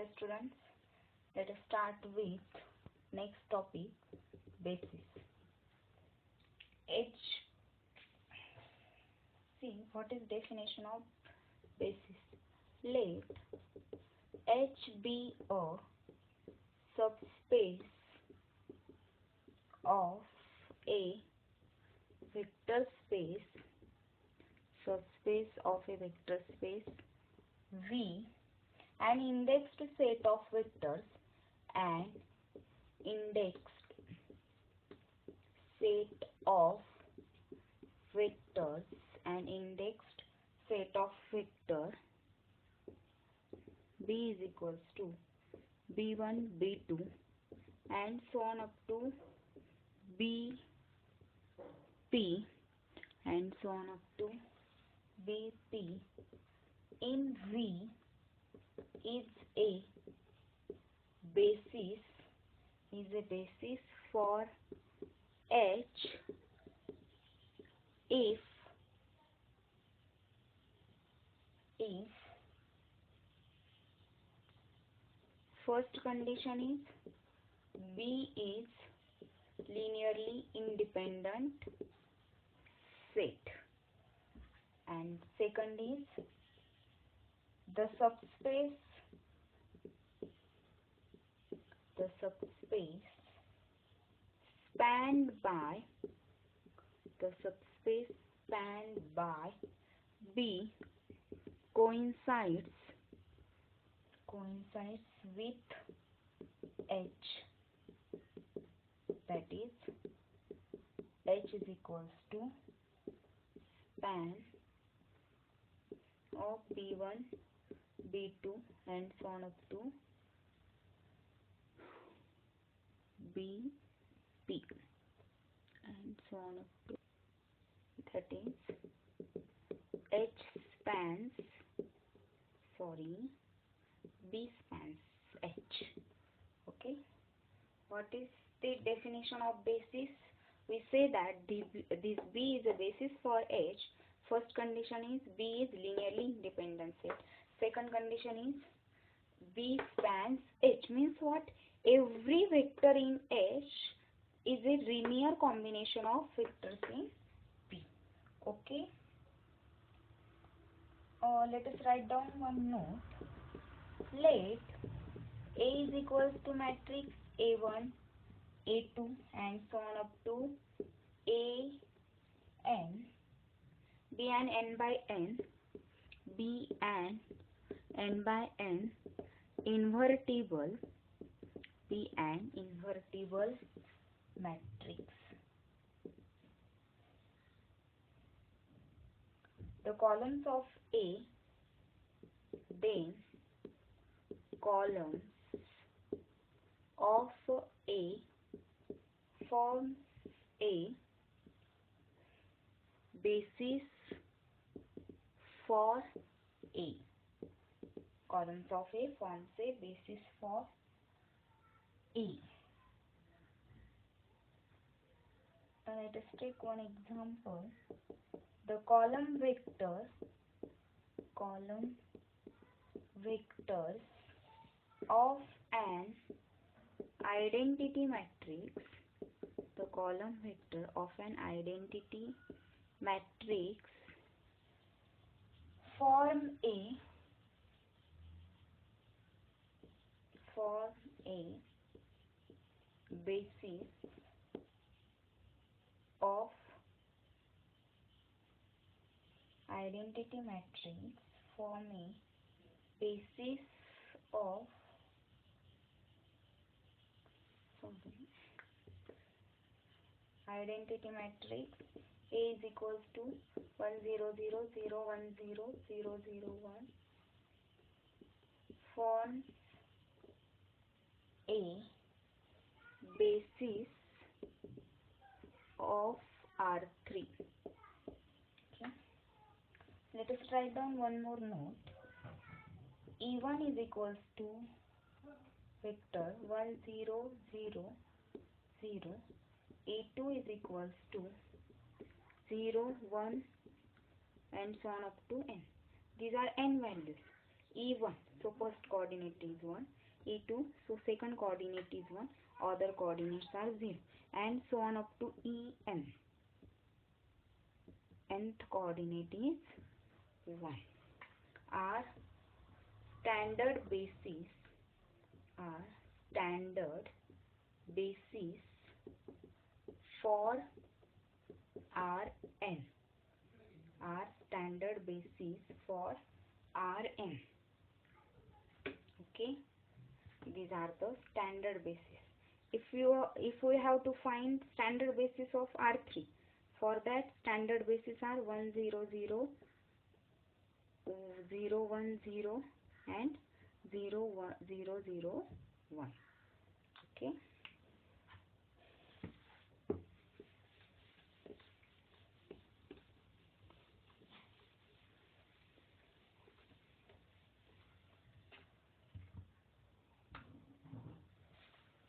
Dear students, let us start with next topic, basis. See what is definition of basis. Let H be a subspace of a vector space, subspace of a vector space V, an indexed set of vectors, an indexed set of vectors, an indexed set of vector B is equals to B1, B2 and so on up to BP and so on up to BP in V is a basis for H if first condition is B is linearly independent set and second is the subspace spanned by B coincides with H, that is H is equals to span of B1, B2 and so on up to BP and so on up to, that is B spans H. Okay, what is the definition of basis? We say that this B is a basis for H. First condition is B is linearly independent set. Second condition is B spans H, means what? Every vector in H is a linear combination of vectors in B. Okay. Let us write down one note. Let A is equals to matrix A1, A2 and so on up to AN be an n by n invertible matrix. The columns of A, then columns of A forms a basis for A. Columns of A forms a basis for A. Let us take one example. The column vectors of an identity matrix, the column vector of an identity matrix form a basis of identity matrix form a basis of identity matrix A is equals to 1 0 0 0 1 0 0 0 1 forms a basis of R3. Okay. Let us write down one more note. E1 is equals to vector 1 0 0 0. E2 is equals to 0 1 and so on up to n. These are n values. E1, so first coordinate is 1, E2, so second coordinate is 1, other coordinates are 0, and so on up to En. Nth coordinate is 1. Our standard basis for Rn. Our standard basis for Rn. Okay, these are the standard basis. If we have to find standard basis of R3, for that standard basis are 1 0 0 0 1 0 and 0 1 0 0 1. Okay.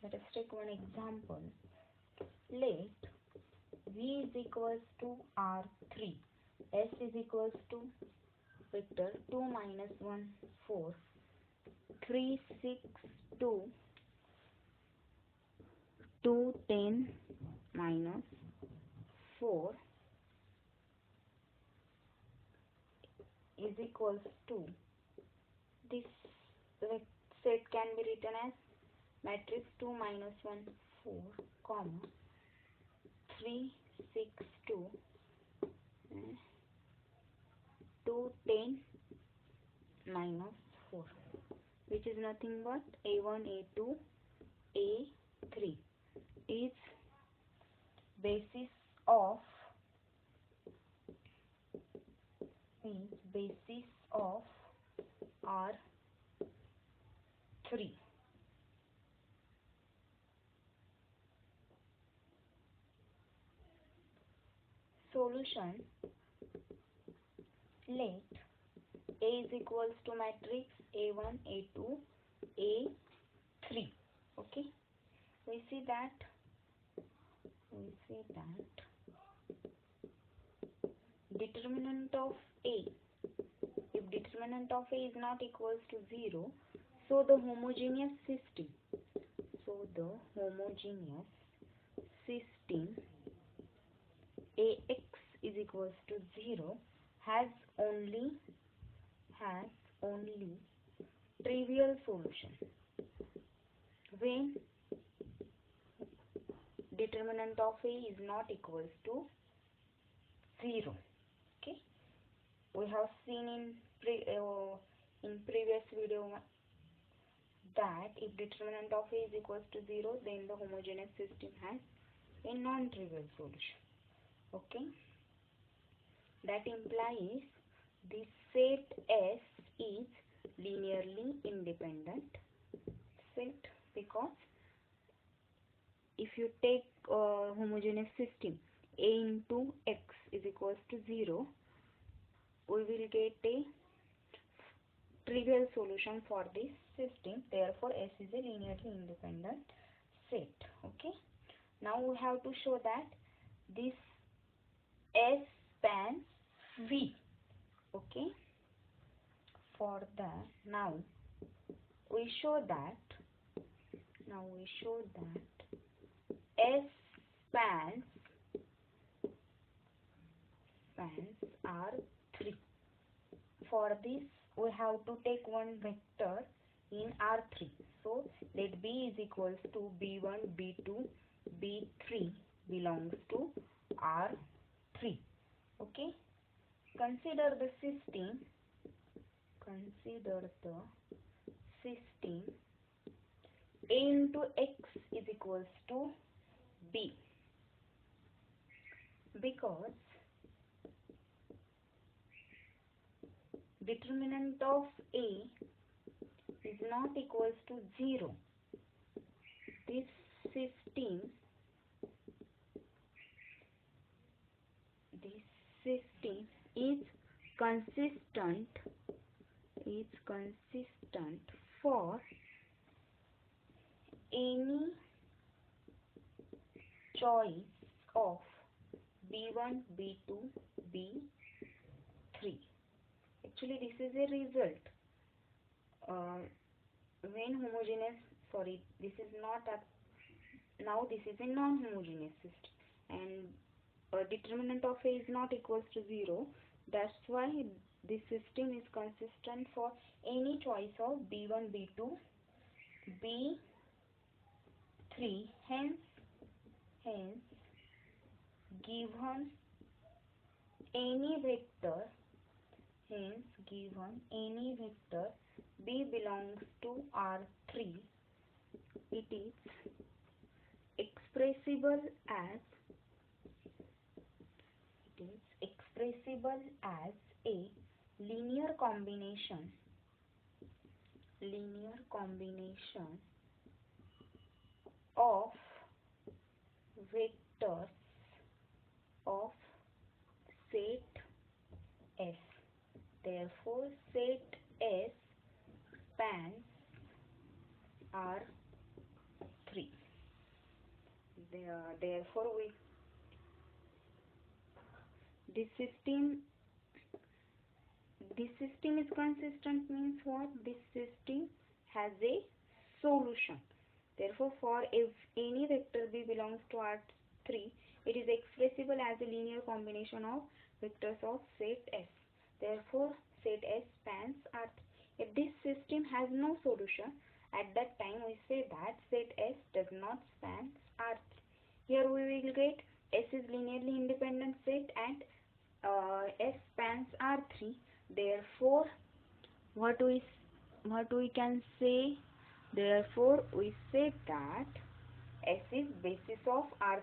Let us take one example. Let V is equals to R3, S is equals to vector 2 minus 1 4 3 6 2 2 10 minus 4 is equals to, this set can be written as matrix 2 minus 1 4 comma 3 6 2 2 10 minus 4, which is nothing but A1 A2 A3 is basis of R3. Solution. Let A is equals to matrix A1 A2 A3. Okay, we see that determinant of A, if determinant of A is not equals to 0, so the homogeneous system AX is equals to 0 has only trivial solution when determinant of A is not equals to 0. Okay, we have seen in previous video that if determinant of A is equals to 0, then the homogeneous system has a non-trivial solution. Okay, that implies this set S is linearly independent set, because if you take homogeneous system A into X is equals to 0, we will get a trivial solution for this system. Therefore, S is a linearly independent set. Okay. Now we have to show that this S spans V. Okay. For that, now we show that S spans R3. For this, we have to take one vector in R3. So let B is equals to B1, B2, B3 belongs to R3. Okay. Consider the system A into X is equals to B, because determinant of A is not equals to 0. This system is consistent for any choice of B1, B2, B3. Actually, this is a result. uh, when homogeneous, sorry, this is not a, now this is a non-homogeneous system, and determinant of A is not equals to 0. That's why this system is consistent for any choice of B1, B2, B3. Hence given any vector, B belongs to R3, it is expressible as a linear combination of vectors of set S. Therefore, set S spans R3. Therefore, this system is consistent means what? This system has a solution. Therefore, for if any vector B belongs to R3, it is expressible as a linear combination of vectors of set S. Therefore, set S spans R3. If this system has no solution, at that time we say that set S does not span R3. Here we will get S is linearly independent set and S spans R3. Therefore, what we can say? Therefore, we say that S is basis of R3.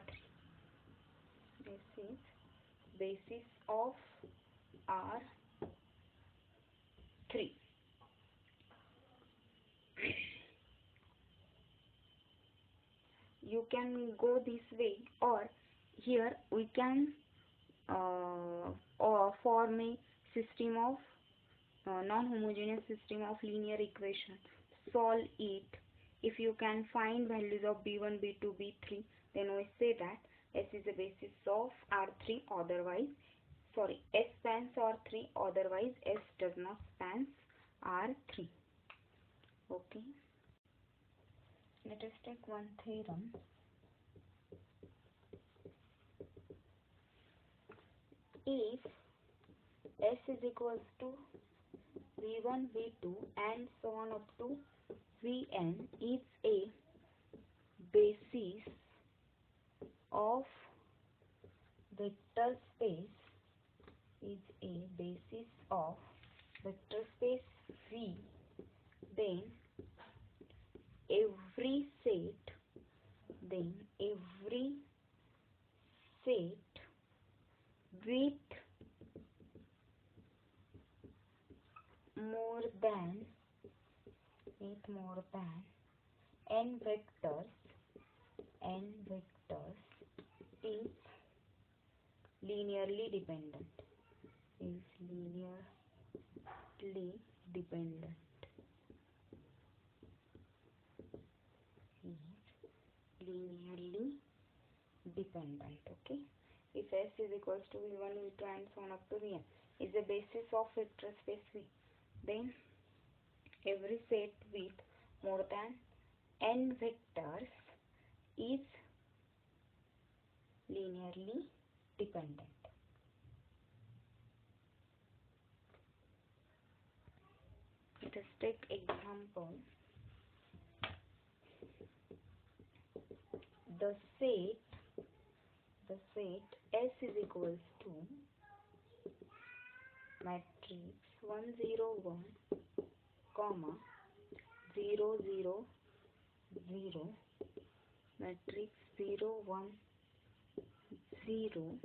S is basis of R3. You can go this way, or here we can or form a system of non-homogeneous system of linear equation. Solve it. If you can find values of B1, B2, B3, then we say that S is a basis of R3, otherwise, sorry, S spans R3, otherwise S does not span R3. Okay. Let us take one theorem. If S is equals to V1, V2 and so on up to Vn is a basis of vector space, V, then every set with more than n vectors is linearly dependent. Okay. If S is equals to V1, V2 and so on up to Vn is the basis of vector space V, then every set with more than n vectors is linearly dependent. Let us take example. The set S is equals to matrix 1 0 1, 0 0 0, matrix 0 1 0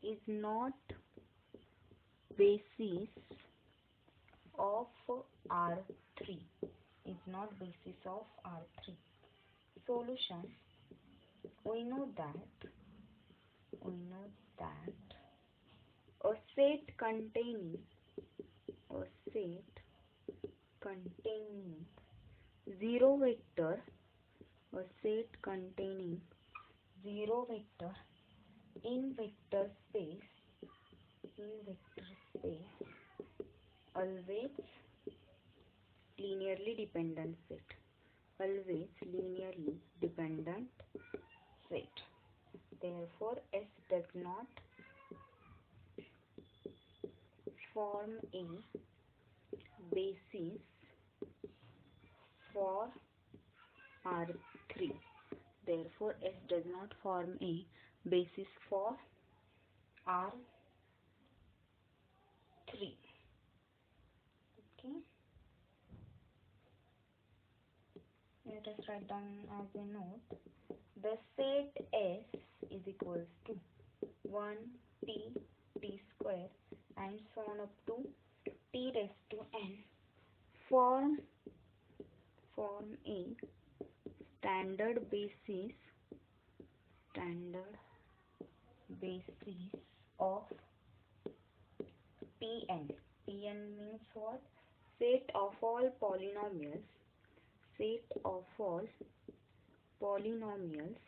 is not basis of R3. Solution. We know that a set containing 0 vector, in vector space always linearly dependent set. Always linearly dependent set. Therefore, S does not form a basis for R3. Therefore, S does not form a basis for R3. Okay. Let us write down as a note. The set S is equals to 1 t square and so on up to t raised to n form a standard basis of Pn. Pn means what? Set of all polynomials. Set of all polynomials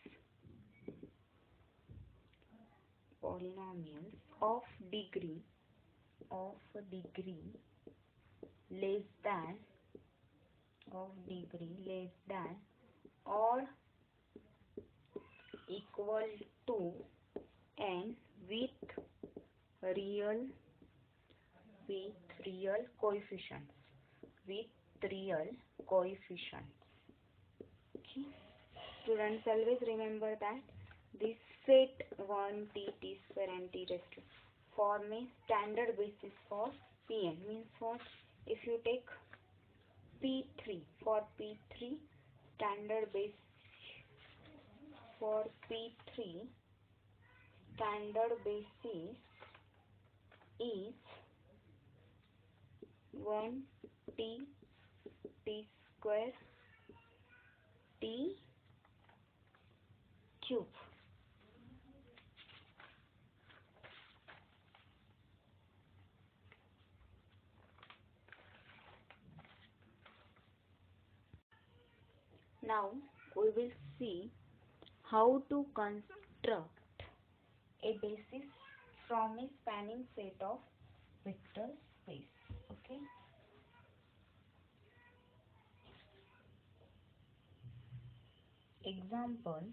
of degree less than or equal to n with real coefficients. Okay. Students, always remember that this set 1 t square and t raised to form a standard basis for Pn. Means what? If you take P3, for P3 standard base for P3 standard basis is 1 t square t cube. Now we will see how to construct a basis from a spanning set of vector space. Okay. Example,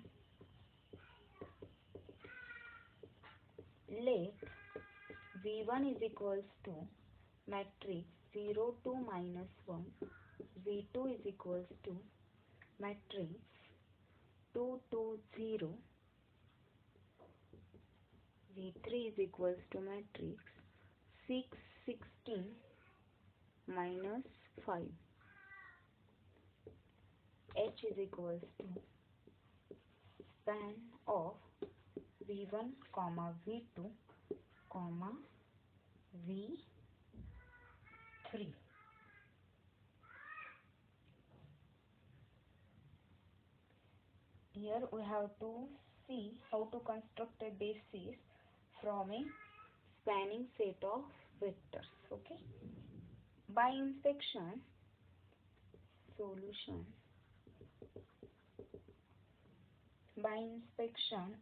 let V1 is equals to matrix 0 2 minus 1, V2 is equals to matrix 2 2 0, V3 is equals to matrix 6 16 minus 5, H is equals to span of V1 comma V2 comma V3. Here we have to see how to construct a basis from a spanning set of vectors. Okay. By inspection, solution. By inspection,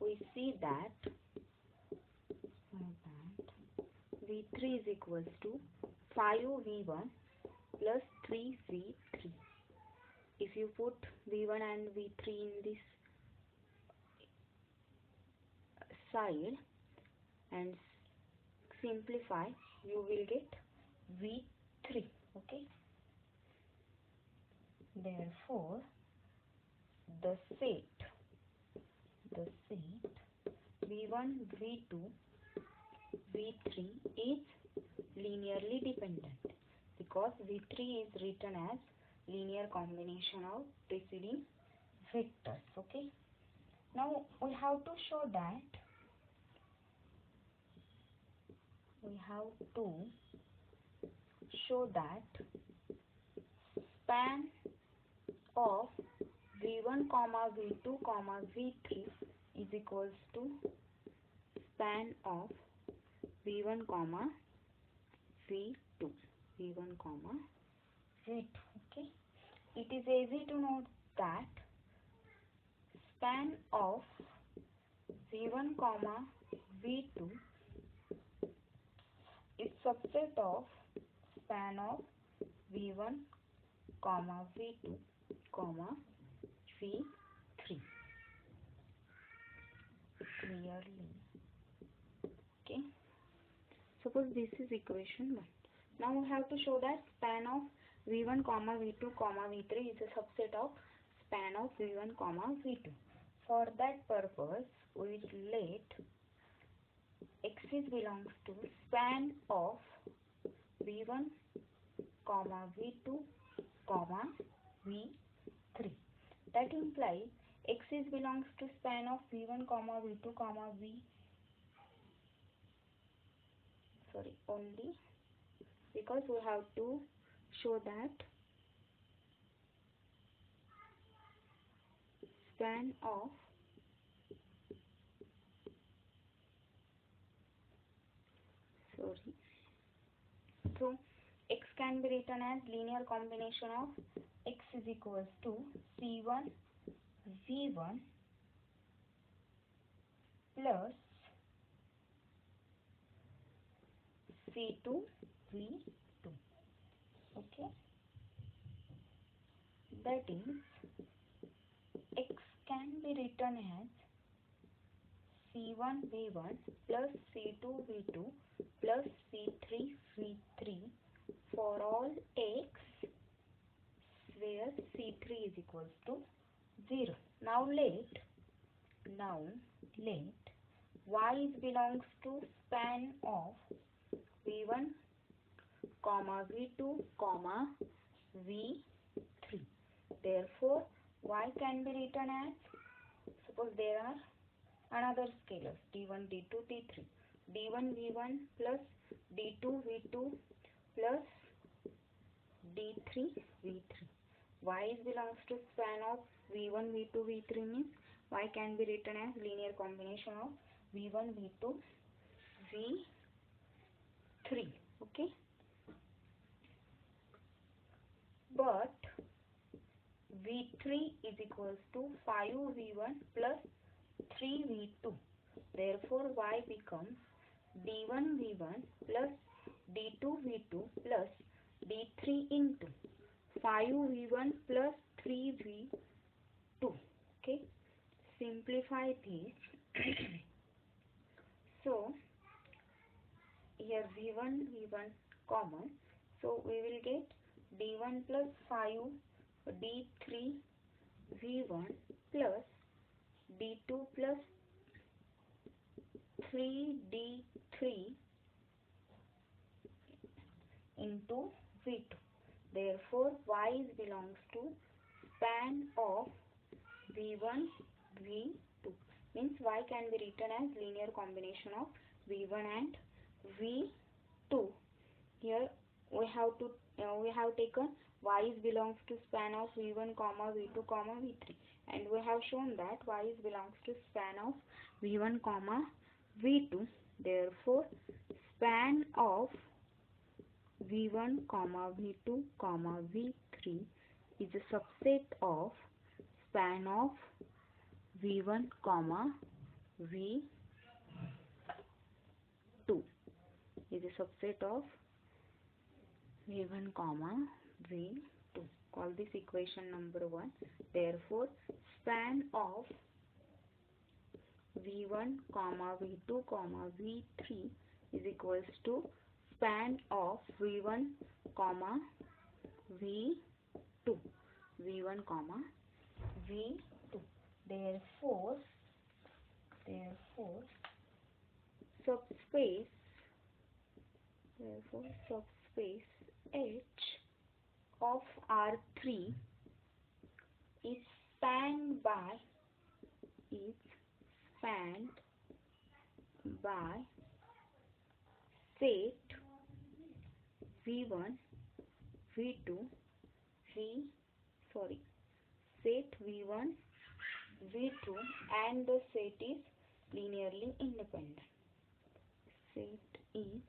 we see that V3 is equals to 5V1 plus 3V3. If you put V1 and V3 in this side and simplify, you will get V3. Okay. Therefore, the set V1, V2, V3 is linearly dependent because V3 is written as linear combination of preceding vectors. Okay. Now we have to show that span of V1 comma V2 comma V3 is equals to span of V1 comma V2. Okay. It is easy to note that span of V1 comma V2 is subset of span of V1 comma V2 comma V3. Clearly, okay. Suppose this is equation 1. Now we have to show that span of V1 comma V2 comma V3 is a subset of span of V1 comma V2. For that purpose, we let axis belongs to span of V1 comma V2 comma V3. That implies axis belongs to span of V1 comma V2 comma only because we have to show that span of so x can be written as linear combination of x is equals to C1 V1 plus C2 V2. Okay, that is x can be written as C1 V1 plus C2 V2 plus C3 V3 for all x where C3 is equals to 0. Now let y belongs to span of V1 comma V2 comma V3. Therefore, y can be written as, suppose there are another scalars d1, d2, d3. d1 v1 plus d2 v2 plus d3 v3. Y belongs to span of v1, v2, v3 means y can be written as linear combination of v1, v2, v3. Okay. But v3 is equals to 5v1 plus 3v2. Therefore, y becomes d1v1 plus d2v2 plus d3 into 5v1 plus 3v2. Okay, simplify this. So here v1 common, so we will get d1 plus 5 d3 v1 plus d2 plus 3 d3 into v2. Therefore, y belongs to span of v1 v2 means y can be written as linear combination of v1 and v2. Here we have taken y belongs to span of v1 comma v2 comma v3, and we have shown that y belongs to span of v1 comma v2. Therefore, span of v1 comma v2 comma v3 is a subset of span of v1 comma v2 is a subset of v1 comma v2. Call this equation number 1. Therefore, span of v1 comma v2 comma v3 is equals to span of v1 comma v2 comma v2. Therefore subspace H of R3 is spanned by set V1 V2 set V1 V2 and the set is linearly independent. Set is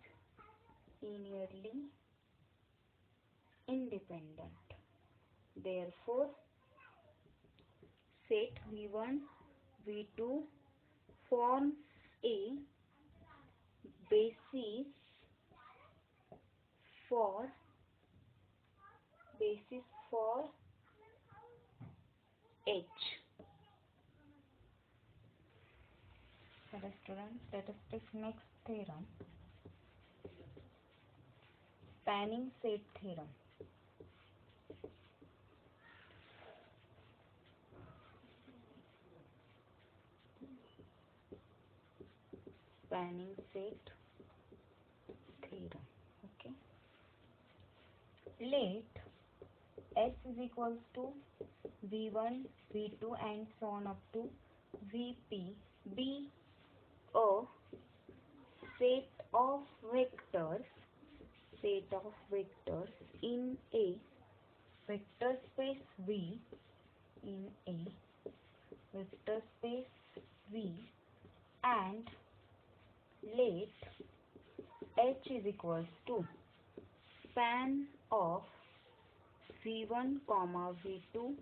linearly independent. Therefore, set V1 V2 forms a basis for H. Hello students, let us take next theorem, spanning set theorem. Spanning set theorem. Okay. Let S is equals to V1, V2 and so on up to Vp be a set of vectors in a vector space V, in a vector space V, and let H is equals to span of V1, V2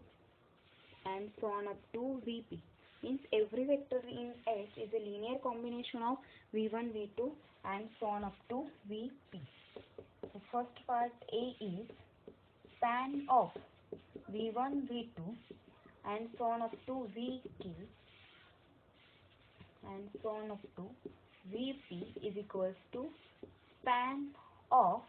and so on up to Vp. Means every vector in H is a linear combination of V1, V2 and so on up to Vp. The first part A is span of V1, V2 and so on up to Vk and so on up to Vp is equals to span of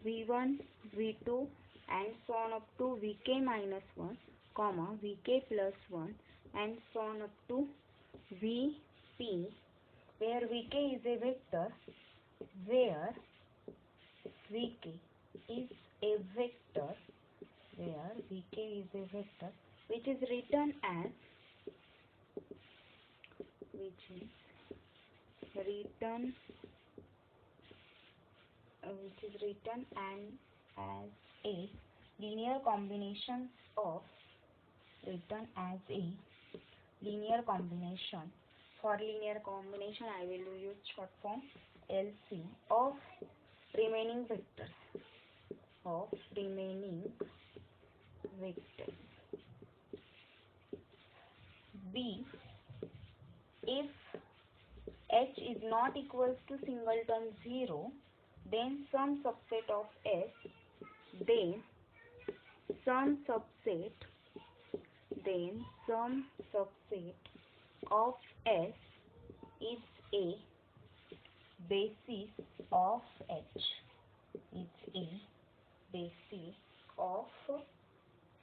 V1, V2 and so on up to Vk minus 1, Vk plus 1 and so on up to Vp, where Vk is a vector, which is written as a linear combination of For linear combination I will use short form LC of remaining vectors. B, if H is not equals to singleton 0, then some subset of S of S is a basis of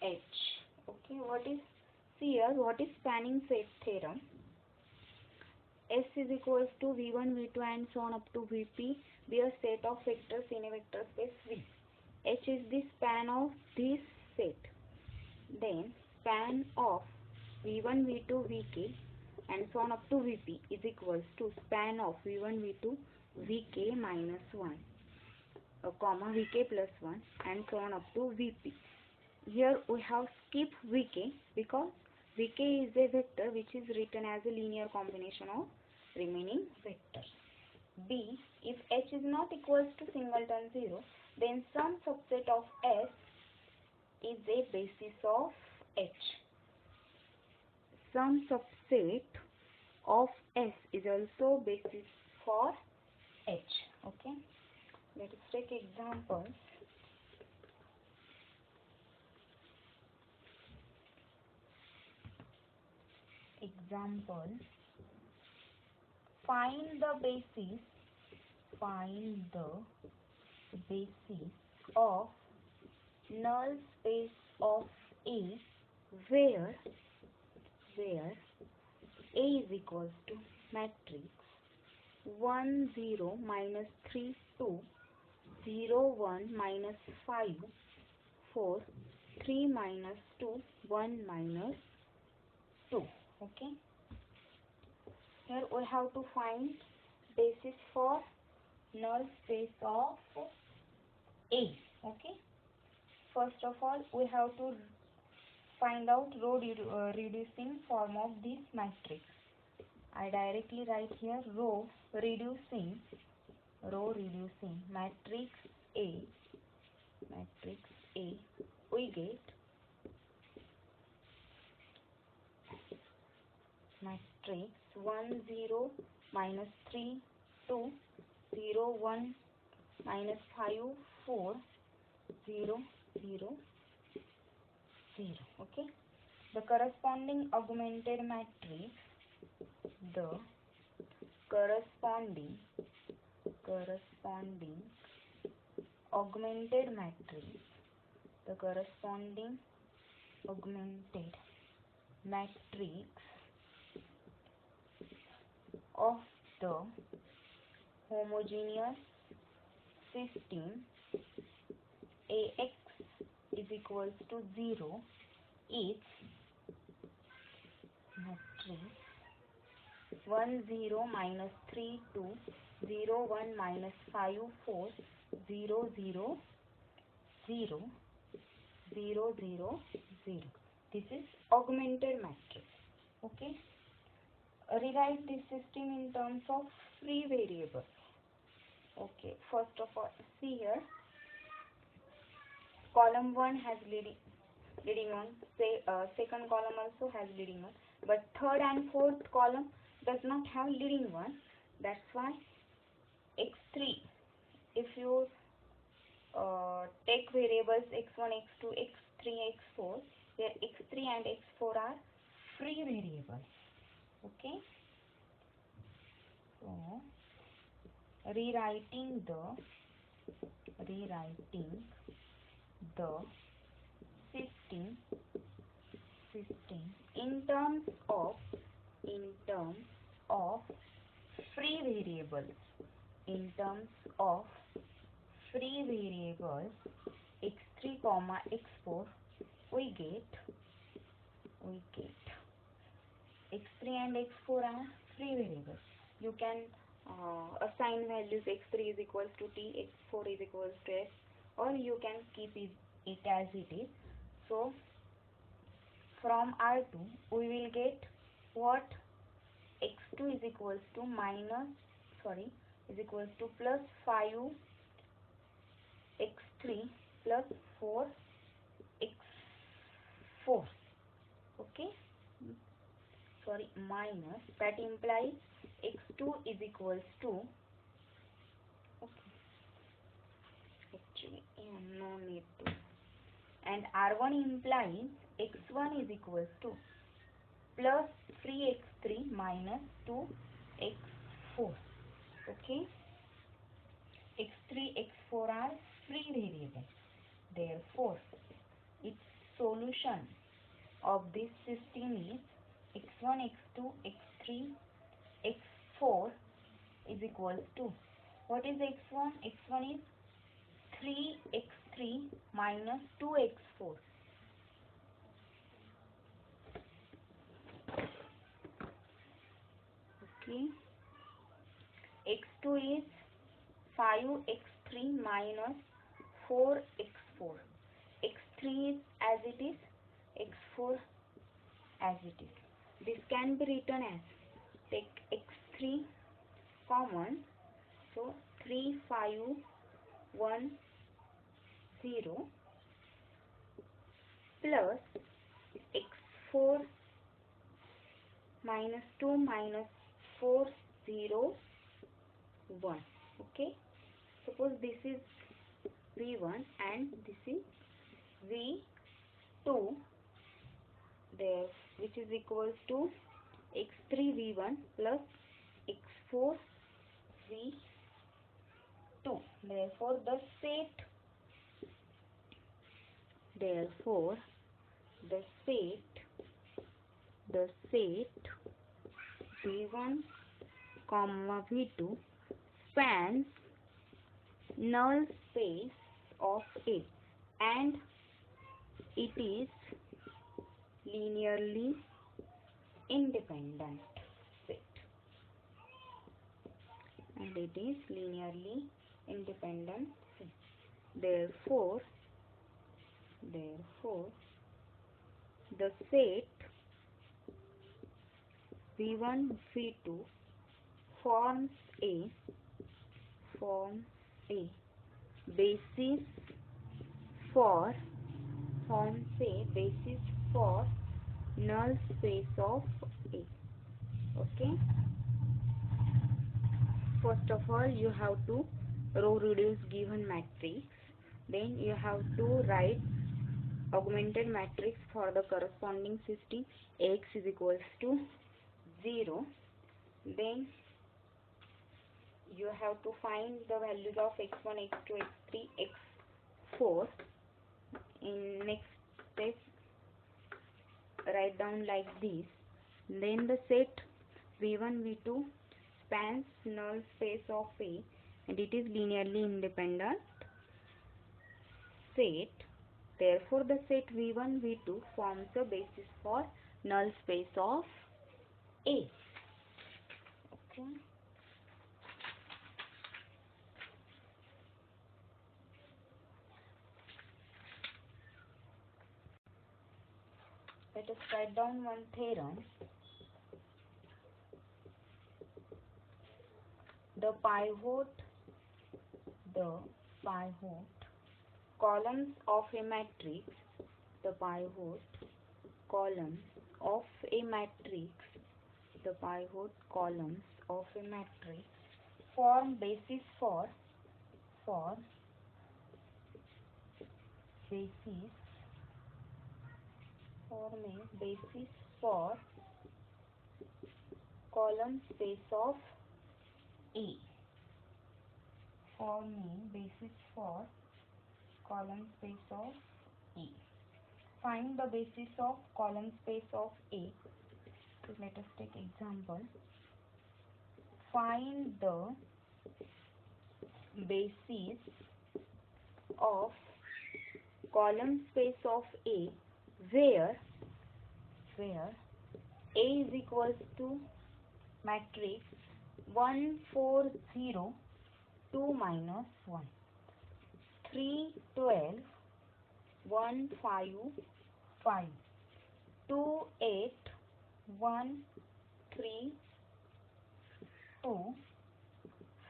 H. Okay, what is spanning set theorem? S is equals to V1, V2 and so on up to Vp be a set of vectors in a vector space V. H is the span of this set. Then span of V1, V2, Vk and so on up to Vp is equals to span of V1, V2, Vk minus 1, Vk plus 1 and so on up to Vp. Here we have skipped Vk because Vk is a vector which is written as a linear combination of remaining vectors. B, if H is not equals to singleton 0, then some subset of S is a basis of H. Some subset of S is also basis for H. Okay, let us take examples. Find the basis of null space of A where A is equals to matrix 1 0 minus 3 2 0 1 minus 5 4 3 minus 2 1 minus 2. Okay, here we have to find basis for null space of A. Okay, first of all we have to find out row reducing form of this matrix. I directly write here row reducing matrix A. We get matrix 1 0 minus 3, 2, 0, 1, minus 5, 4, 0, 0, 0. Okay. The corresponding augmented matrix, the corresponding augmented matrix, the corresponding augmented matrix of the homogeneous system AX is equals to 0 is matrix 1 0 minus 3 2 0 1 minus 5 4 0 0 0 0 0 0. This is augmented matrix. Okay. Rewrite this system in terms of free variables. Okay. First of all, see here. Column 1 has leading on. Second column also has leading on. But third and fourth column does not have leading one. That's why x3, if you take variables x1, x2, x3, x4, where x3 and x4 are free variables. Okay. So rewriting the system in terms of free variables, x3 comma x4, we get x3 and x4 are free variables. You can assign values x3 is equals to t, x4 is equals to s, or you can keep it as it is. So from R2 we will get what? X2 is equals to plus 5 x3 plus 4 x4. Okay. Minus, that implies x2 is equals to, okay, actually no need to, and R1 implies x1 is equals to plus 3x3 minus 2x4. Okay. x3, x4 are free variables. Therefore, its solution of this system is x1, x2, x3, x4 is equals to, what is x1? x1 is 3x3 minus 2x4. Okay. x2 is 5x3 minus 4x4. x3 is as it is, x4 as it is. This can be written as, take x3 common, so 3 5 1 0 plus x4 minus 2 minus 4 0 1. Okay. Suppose this is V1 and this is V2, there, which is equals to x3 V1 plus x4 V2. Therefore the set V1 comma V2 spans null space of A, and it is linearly independent set. Therefore, the set V1 V2 forms a basis for null space of A. Okay. First of all, you have to row reduce given matrix. Then you have to write augmented matrix for the corresponding system. X is equals to 0. Then you have to find the values of x1, x2, x3, x4. In next step, write down like this. Then the set V1, V2 spans null space of A and it is linearly independent set. Therefore, the set V1, V2 forms a basis for null space of A. Okay. Let us write down one theorem. The pivot columns of a matrix, form basis for column space of A. Find the basis of column space of A. So let us take example. Find the basis of column space of A where A is equals to matrix 1 4 0 2 minus 1 3 12 1 5 5 2 8 1 3 2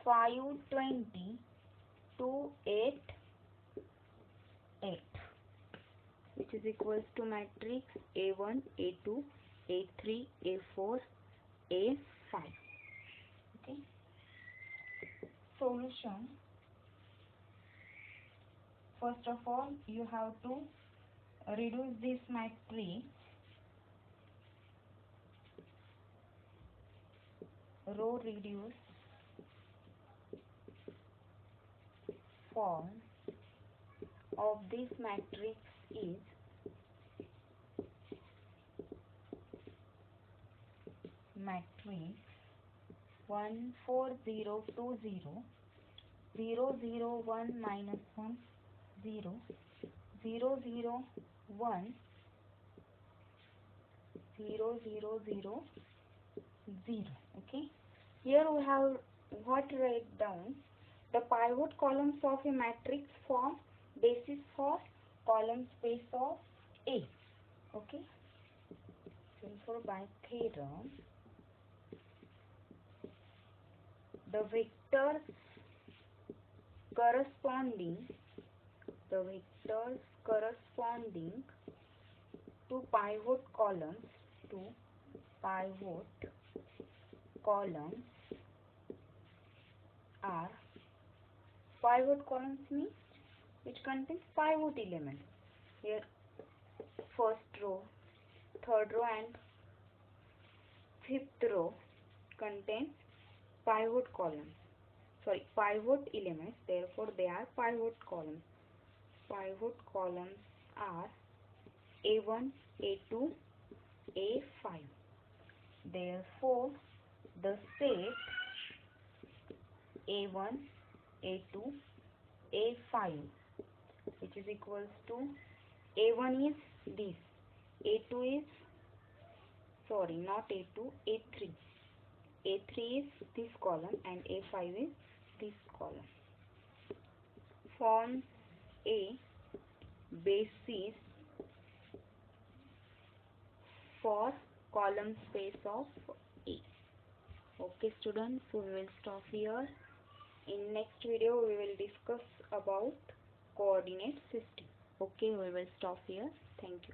5 20 2 8 8, which is equals to matrix A1 A2 A3 A4 A5. Okay. Solution. First of all, you have to reduce this matrix. Row reduce form of this matrix is matrix 1 4 0 2 0 0 0 1 minus 1 0 0 0 1 0 0 0 0. Okay. Here we have what write down. The pivot columns of a matrix form basis for column space of A. Okay. Therefore, by theorem, the vectors corresponding to pivot columns are pivot columns means which contains pivot elements. Here first row, third row and fifth row contain pivot elements. Therefore, they are pivot columns. Pivot columns are A1, A2, A5. Therefore, the set A1, A2, A5, which is equals to A1 is this, A2 is, sorry, not A2, A3. A3 is this column and A5 is this column. Forms a basis for column space of A. Okay students, so we will stop here. In next video we will discuss about coordinate system. Okay, we will stop here. Thank you.